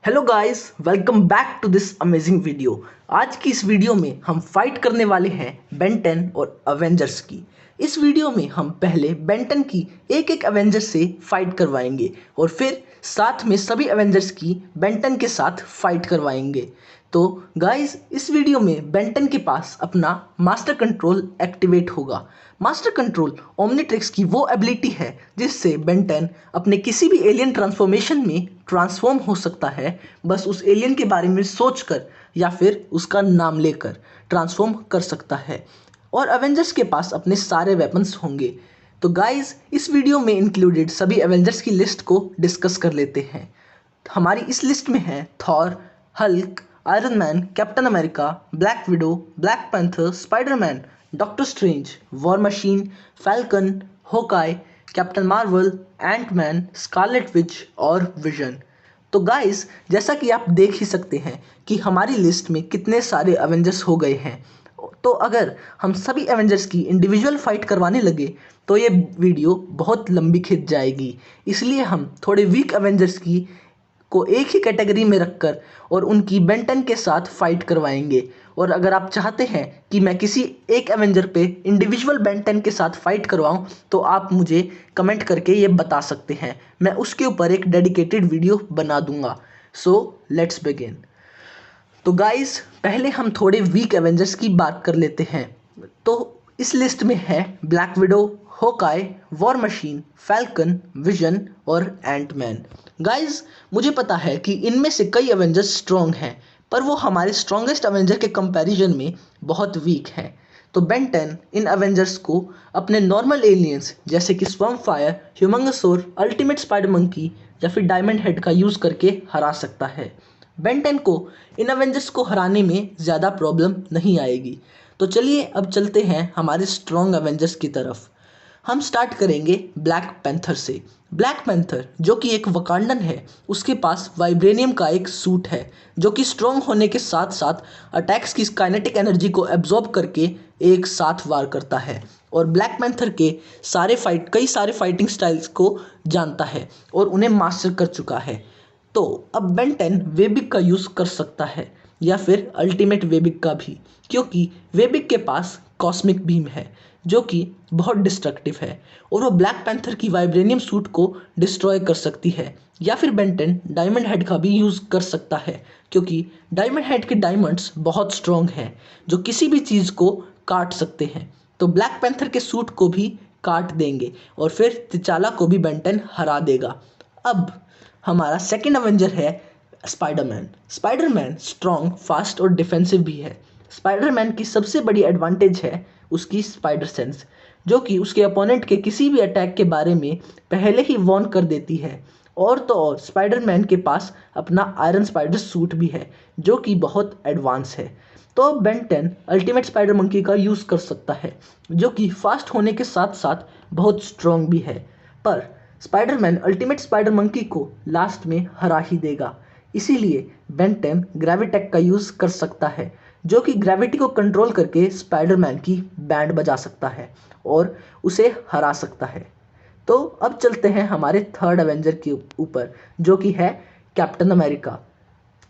Hello guys, welcome back to this amazing video. आज की इस वीडियो में हम फाइट करने वाले हैं बेन 10 और अवेंजर्स की। इस वीडियो में हम पहले बेन 10 की एक एक अवेंजर्स से फाइट करवाएंगे और फिर साथ में सभी अवेंजर्स की बेन 10 के साथ फाइट करवाएंगे। तो गाइस, इस वीडियो में बेन 10 के पास अपना मास्टर कंट्रोल एक्टिवेट होगा। मास्टर कंट्रोल ओमनीट्रिक्स की वो एबिलिटी है जिससे बेन 10 अपने किसी भी एलियन ट्रांसफॉर्मेशन में ट्रांसफॉर्म हो सकता है, बस उस एलियन के बारे में सोचकर या फिर उसका नाम लेकर ट्रांसफॉर्म कर सकता है। और अवेंजर्स के पास अपने सारे वेपन्स होंगे। तो गाइस, इस वीडियो में इंक्लूडेड सभी अवेंजर्स की लिस्ट को डिस्कस कर लेते हैं। हमारी इस लिस्ट में है Thor, Hulk, Iron Man, Captain America, Black Widow, Black Panther, Spiderman, Doctor Strange, War Machine, Falcon, Hawkeye, Captain Marvel, Antman, Scarlet Witch और विजन। तो गाइस, जैसा कि आप देख ही सकते हैं कि हमारी लिस्ट में कितने सारे अवेंजर्स हो गए हैं। तो अगर हम सभी एवेंजर्स की इंडिविजुअल फाइट करवाने लगे तो ये वीडियो बहुत लंबी खिंच जाएगी। इसलिए हम थोड़े वीक एवेंजर्स की को एक ही कैटेगरी में रखकर और उनकी बेन 10 के साथ फाइट करवाएंगे। और अगर आप चाहते हैं कि मैं किसी एक एवेंजर पे इंडिविजुअल बेन 10 के साथ फाइट करवाऊं तो आप मुझे कमेंट करके ये बता सकते हैं। मैं उसके ऊपर एक डेडिकेटेड वीडियो बना दूंगा। So let's begin. तो गाइस, पहले हम थोड़े वीक एवेंजर्स की बात कर लेते हैं। तो इस लिस्ट में है Black Widow, Hawkeye, War Machine, Falcon, Vision और एंटमैन। गाइस, मुझे पता है कि इनमें से कई एवेंजर्स स्ट्रॉन्ग हैं, पर वो हमारे स्ट्रॉन्गेस्ट एवेंजर के कंपैरिजन में बहुत वीक हैं। तो बेन 10 इन एवेंजर्स को अपने नॉर्मल एलियंस जैसे कि swamp fire, ह्यूमंगसोर, ultimate spider monkey या फिर डायमंड हेड का यूज़ करके हरा सकता है। बेन 10 को इन एवेंजर्स को हराने में ज़्यादा प्रॉब्लम नहीं आएगी। तो चलिए अब चलते हैं हमारे स्ट्रॉन्ग एवेंजर्स की तरफ। हम स्टार्ट करेंगे ब्लैक पैंथर से। ब्लैक पैंथर जो कि एक वकांडन है, उसके पास वाइब्रेनियम का एक सूट है जो कि स्ट्रॉन्ग होने के साथ साथ अटैक्स की काइनेटिक एनर्जी को एब्जॉर्ब करके एक साथ वार करता है। और ब्लैक पैंथर के कई सारे फाइटिंग स्टाइल्स को जानता है और उन्हें मास्टर कर चुका है। तो अब बेन 10 वेबिक का यूज़ कर सकता है या फिर अल्टीमेट वेबिक का भी, क्योंकि वेबिक के पास कॉस्मिक बीम है जो कि बहुत डिस्ट्रक्टिव है और वो ब्लैक पैंथर की वाइब्रेनियम सूट को डिस्ट्रॉय कर सकती है। या फिर बेन 10 डायमंड हेड का भी यूज़ कर सकता है, क्योंकि डायमंड हेड के डायमंड्स बहुत स्ट्रॉन्ग हैं जो किसी भी चीज़ को काट सकते हैं। तो ब्लैक पैंथर के सूट को भी काट देंगे और फिर तिचाला को भी बेन 10 हरा देगा। अब हमारा सेकंड अवेंजर है स्पाइडरमैन। स्पाइडरमैन स्ट्रॉन्ग, फास्ट और डिफेंसिव भी है। स्पाइडरमैन की सबसे बड़ी एडवांटेज है उसकी स्पाइडर सेंस, जो कि उसके अपोनेंट के किसी भी अटैक के बारे में पहले ही वॉर्न कर देती है। और तो और स्पाइडरमैन के पास अपना आयरन स्पाइडर सूट भी है जो कि बहुत एडवांस है। तो बेन 10 अल्टीमेट स्पाइडर मंकी का यूज़ कर सकता है जो कि फास्ट होने के साथ साथ बहुत स्ट्रॉन्ग भी है। पर स्पाइडरमैन अल्टीमेट स्पाइडर मंकी को लास्ट में हरा ही देगा। इसीलिए बेन 10 ग्रेविटेक का यूज़ कर सकता है जो कि ग्रेविटी को कंट्रोल करके स्पाइडरमैन की बैंड बजा सकता है और उसे हरा सकता है। तो अब चलते हैं हमारे थर्ड एवेंजर के ऊपर, जो कि है कैप्टन अमेरिका।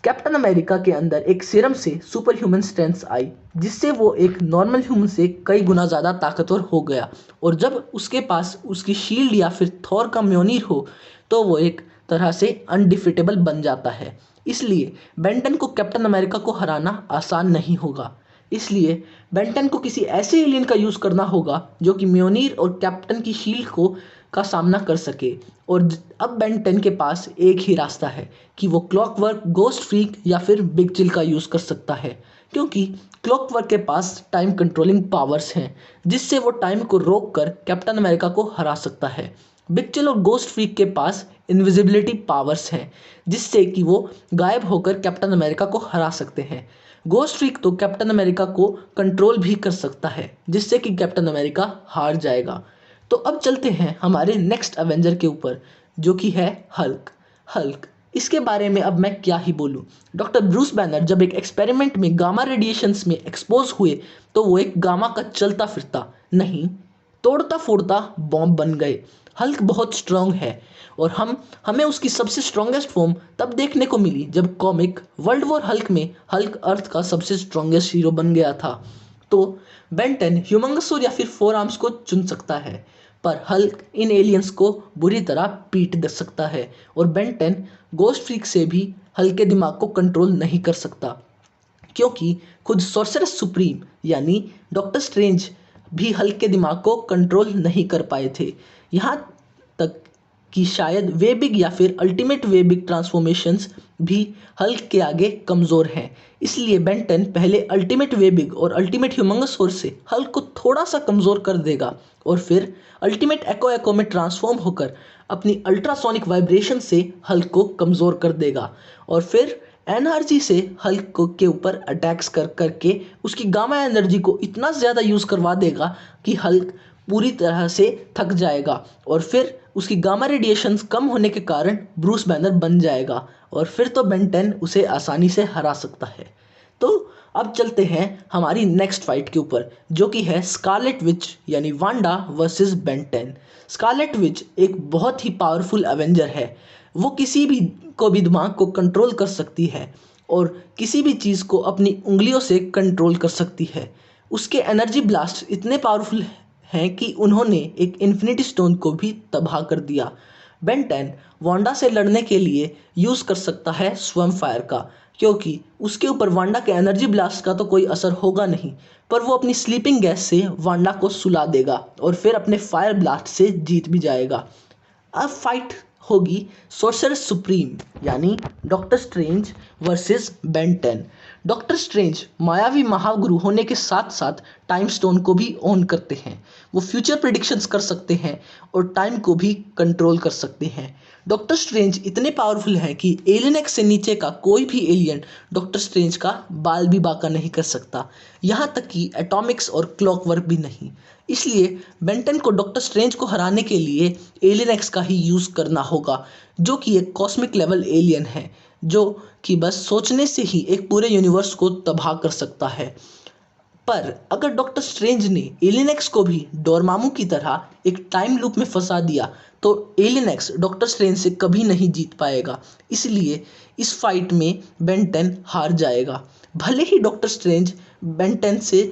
कैप्टन अमेरिका के अंदर एक सीरम से सुपर ह्यूमन स्ट्रेंथ आई, जिससे वो एक नॉर्मल ह्यूमन से कई गुना ज़्यादा ताकतवर हो गया। और जब उसके पास उसकी शील्ड या फिर थॉर का म्योनीर हो तो वो एक तरह से अनडिफिटेबल बन जाता है। इसलिए बेन 10 को कैप्टन अमेरिका को हराना आसान नहीं होगा। इसलिए बेन 10 को किसी ऐसे एलियन का यूज़ करना होगा जो कि म्योनीर और कैप्टन की शील्ड को का सामना कर सके। और अब बेन 10 के पास एक ही रास्ता है कि वो क्लॉकवर्क, गोस्ट फ्रीक या फिर बिग चिल का यूज़ कर सकता है, क्योंकि क्लॉकवर्क के पास टाइम कंट्रोलिंग पावर्स हैं जिससे वो टाइम को रोक कर कैप्टन अमेरिका को हरा सकता है। बिग चिल और गोस्ट फ्रीक के पास इनविजिबिलिटी पावर्स हैं जिससे कि वो गायब होकर कैप्टन अमेरिका को हरा सकते हैं। गोस्ट फ्रीक तो कैप्टन अमेरिका को कंट्रोल भी कर सकता है जिससे कि कैप्टन अमेरिका हार जाएगा। तो अब चलते हैं हमारे नेक्स्ट एवेंजर के ऊपर, जो कि है हल्क। हल्क, इसके बारे में अब मैं क्या ही बोलूं। डॉक्टर ब्रूस बैनर जब एक एक्सपेरिमेंट में गामा रेडिएशंस में एक्सपोज हुए तो वो एक गामा का चलता फिरता नहीं, तोड़ता फोड़ता बॉम्ब बन गए। हल्क बहुत स्ट्रांग है और हमें उसकी सबसे स्ट्रॉन्गेस्ट फॉर्म तब देखने को मिली जब कॉमिक वर्ल्ड वॉर हल्क में हल्क अर्थ का सबसे स्ट्रॉन्गेस्ट हीरो बन गया था। तो बेन 10 ह्यूमंगस या फिर फोर आर्म्स को चुन सकता है, पर हल्क इन एलियंस को बुरी तरह पीट दे सकता है और बेन 10 गोस्ट फ्रीक से भी हल्क के दिमाग को कंट्रोल नहीं कर सकता, क्योंकि खुद सोर्सरस सुप्रीम यानी डॉक्टर स्ट्रेंज भी हल्क के दिमाग को कंट्रोल नहीं कर पाए थे। यहाँ तक कि शायद वे बिग या फिर अल्टीमेट वे बिग ट्रांसफॉर्मेशंस भी हल्क के आगे कमज़ोर हैं। इसलिए बेन 10 पहले अल्टीमेट वे बिग और अल्टीमेट ह्यूमंगस फोर्स से हल्क को थोड़ा सा कमज़ोर कर देगा और फिर अल्टीमेट एको एको में ट्रांसफॉर्म होकर अपनी अल्ट्रासोनिक वाइब्रेशन से हल्क को कमज़ोर कर देगा और फिर एनर्जी से हल्क को के ऊपर अटैक्स करके उसकी गामा एनर्जी को इतना ज़्यादा यूज़ करवा देगा कि हल्क पूरी तरह से थक जाएगा और फिर उसकी गामा रेडिएशंस कम होने के कारण ब्रूस बैनर बन जाएगा और फिर तो बेन 10 उसे आसानी से हरा सकता है। तो अब चलते हैं हमारी नेक्स्ट फाइट के ऊपर, जो कि है स्कारलेट विच यानी Wanda versus Ben 10। Scarlet Witch एक बहुत ही पावरफुल एवेंजर है। वो किसी भी को भी दिमाग को कंट्रोल कर सकती है और किसी भी चीज़ को अपनी उंगलियों से कंट्रोल कर सकती है। उसके एनर्जी ब्लास्ट इतने पावरफुल हैं कि उन्होंने एक इन्फिनिटी स्टोन को भी तबाह कर दिया। बेन 10 वांडा से लड़ने के लिए यूज़ कर सकता है स्वयं फायर का, क्योंकि उसके ऊपर वांडा के एनर्जी ब्लास्ट का तो कोई असर होगा नहीं, पर वो अपनी स्लीपिंग गैस से वांडा को सुला देगा और फिर अपने फायर ब्लास्ट से जीत भी जाएगा। अब फाइट होगी सोर्सरस सुप्रीम यानी doctor strange versus Ben 10। Doctor strange मायावी महागुरु होने के साथ साथ टाइम स्टोन को भी ओन करते हैं। वो फ्यूचर प्रेडिक्शंस कर सकते हैं और टाइम को भी कंट्रोल कर सकते हैं। डॉक्टर स्ट्रेंज इतने पावरफुल हैं कि एलियन एक्स से नीचे का कोई भी एलियन डॉक्टर स्ट्रेंज का बाल भी बांका नहीं कर सकता, यहाँ तक कि एटॉमिक्स और क्लॉकवर्क भी नहीं। इसलिए बेन 10 को डॉक्टर स्ट्रेंज को हराने के लिए एलियन एक्स का ही यूज़ करना होगा, जो कि एक कॉस्मिक लेवल एलियन है जो कि बस सोचने से ही एक पूरे यूनिवर्स को तबाह कर सकता है। पर अगर डॉक्टर स्ट्रेंज ने एलियन एक्स को भी डोरमामू की तरह एक टाइम लूप में फंसा दिया तो एलियन एक्स डॉक्टर स्ट्रेंज से कभी नहीं जीत पाएगा। इसलिए इस फाइट में बेन 10 हार जाएगा। भले ही डॉक्टर स्ट्रेंज बेन 10 से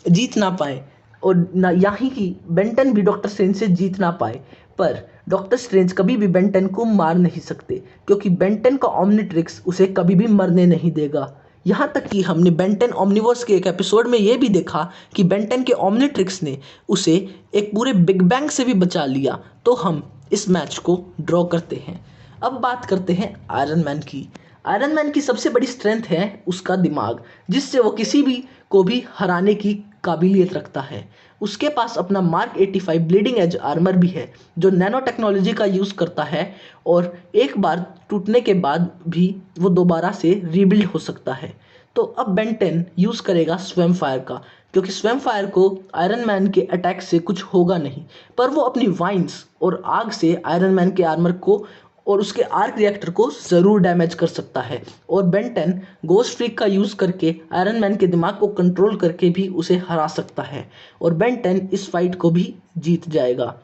जीत ना पाए और ना यहाँ कि बेन 10 भी डॉक्टर स्ट्रेंज से जीत ना पाए, पर डॉक्टर स्ट्रेंज कभी भी बेन 10 को मार नहीं सकते, क्योंकि बेन 10 का ओमनिट्रिक्स उसे कभी भी मरने नहीं देगा। यहाँ तक कि हमने बेन 10 ओमनिवर्स के एक एपिसोड में ये भी देखा कि बेन 10 के ओमनिट्रिक्स ने उसे एक पूरे बिग बैंग से भी बचा लिया। तो हम इस मैच को ड्रॉ करते हैं। अब बात करते हैं आयरन मैन की। आयरन मैन की सबसे बड़ी स्ट्रेंथ है उसका दिमाग, जिससे वो किसी भी को भी हराने की काबिलियत रखता है। उसके पास अपना मार्क 85 ब्लीडिंग एज आर्मर भी है, जो नैनो टेक्नोलॉजी का यूज़ करता है और एक बार टूटने के बाद भी वो दोबारा से रीबिल्ड हो सकता है। तो अब बेन 10 यूज़ करेगा स्वयं फायर का, क्योंकि स्वयं फायर को आयरन मैन के अटैक से कुछ होगा नहीं, पर वो अपनी वाइन्स और आग से आयरन मैन के आर्मर को और उसके आर्क रिएक्टर को ज़रूर डैमेज कर सकता है। और बेन 10 गोस्ट फ्रीक का यूज़ करके आयरन मैन के दिमाग को कंट्रोल करके भी उसे हरा सकता है और बेन 10 इस फाइट को भी जीत जाएगा।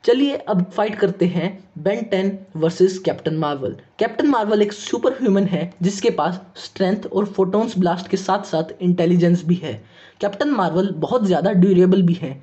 चलिए अब फाइट करते हैं Ben 10 versus captain Marvel. Captain Marvel एक सुपर ह्यूमन है जिसके पास स्ट्रेंथ और फोटोन्स ब्लास्ट के साथ साथ इंटेलिजेंस भी है। कैप्टन मार्वल बहुत ज़्यादा ड्यूरेबल भी है,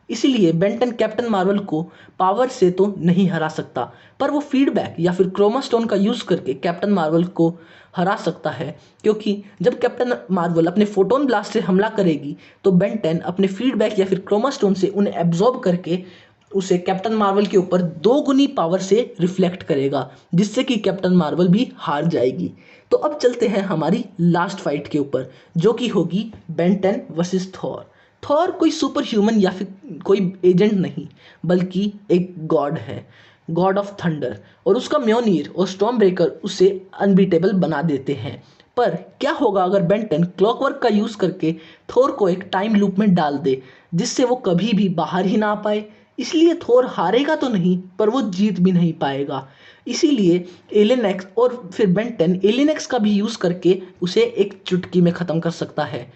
इसीलिए बेन 10 कैप्टन मार्वल को पावर से तो नहीं हरा सकता, पर वो फीडबैक या फिर क्रोमा स्टोन का यूज़ करके कैप्टन मार्वल को हरा सकता है, क्योंकि जब कैप्टन मार्वल अपने फोटोन ब्लास्ट से हमला करेगी तो बेन 10 अपने फीडबैक या फिर क्रोमा स्टोन से उन्हें एब्जॉर्ब करके उसे कैप्टन मार्वल के ऊपर 2 गुनी पावर से रिफ्लेक्ट करेगा, जिससे कि कैप्टन मार्वल भी हार जाएगी। तो अब चलते हैं हमारी लास्ट फाइट के ऊपर, जो कि होगी बेन 10 वर्सेस थॉर। थॉर कोई सुपर ह्यूमन या फिर कोई एजेंट नहीं, बल्कि एक गॉड है, गॉड ऑफ थंडर, और उसका म्योनीर और स्टॉर्म ब्रेकर उसे अनबीटेबल बना देते हैं। पर क्या होगा अगर बेन 10 क्लॉकवर्क का यूज़ करके थोर को एक टाइम लूप में डाल दे, जिससे वो कभी भी बाहर ही ना आ पाए। इसलिए थोर हारेगा तो नहीं, पर वो जीत भी नहीं पाएगा। इसीलिए एलियन एक्स और फिर बेन 10 एलियन एक्स का भी यूज़ करके उसे एक चुटकी में ख़त्म कर सकता है।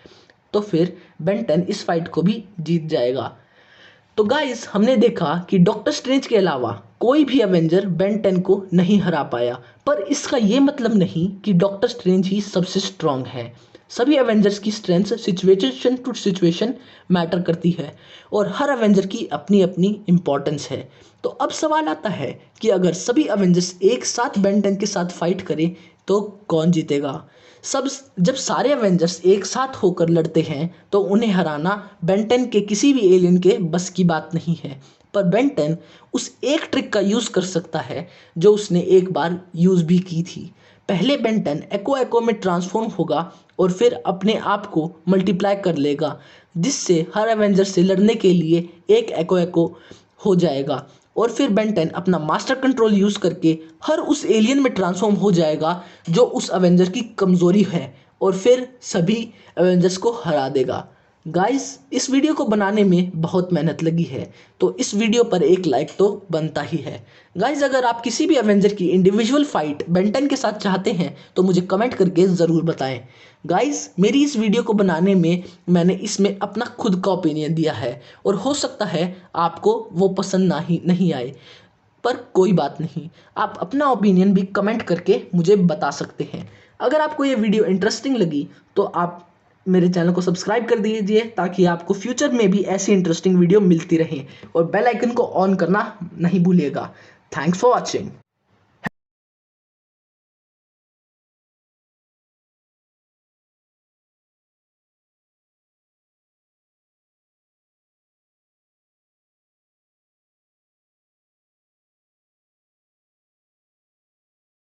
तो फिर बेन 10 इस फाइट को भी जीत जाएगा। तो गाइस हमने देखा कि डॉक्टर स्ट्रेंज के अलावा कोई भी एवेंजर बेन 10 को नहीं हरा पाया, पर इसका ये मतलब नहीं कि डॉक्टर स्ट्रेंज ही सबसे स्ट्रांग है। सभी एवेंजर्स की strength situation to situation matter करती है और हर एवेंजर की अपनी अपनी इम्पोर्टेंस है। तो अब सवाल आता है कि अगर सभी एवेंजर्स एक साथ बेन 10 के साथ फाइट करें तो कौन जीतेगा। सब जब सारे एवेंजर्स एक साथ होकर लड़ते हैं तो उन्हें हराना बेन 10 के किसी भी एलियन के बस की बात नहीं है। पर बेन 10 उस एक ट्रिक का यूज़ कर सकता है जो उसने एक बार यूज़ भी की थी। पहले बेन 10 एको में ट्रांसफॉर्म होगा और फिर अपने आप को मल्टीप्लाई कर लेगा, जिससे हर एवेंजर से लड़ने के लिए एक एको हो जाएगा। और फिर बेन 10 अपना मास्टर कंट्रोल यूज़ करके हर उस एलियन में ट्रांसफॉर्म हो जाएगा जो उस एवेंजर की कमज़ोरी है और फिर सभी एवेंजर्स को हरा देगा। गाइस इस वीडियो को बनाने में बहुत मेहनत लगी है, तो इस वीडियो पर एक लाइक तो बनता ही है। गाइस अगर आप किसी भी एवेंजर की इंडिविजुअल फाइट बेन 10 के साथ चाहते हैं तो मुझे कमेंट करके ज़रूर बताएं। गाइस मेरी इस वीडियो को बनाने में मैंने इसमें अपना खुद का ओपिनियन दिया है और हो सकता है आपको वो पसंद नहीं आए, पर कोई बात नहीं, आप अपना ओपिनियन भी कमेंट करके मुझे बता सकते हैं। अगर आपको ये वीडियो इंटरेस्टिंग लगी तो आप मेरे चैनल को सब्सक्राइब कर दीजिए ताकि आपको फ्यूचर में भी ऐसी इंटरेस्टिंग वीडियो मिलती रहे और बेल आइकन को ऑन करना नहीं भूलिएगा। Thanks for watching.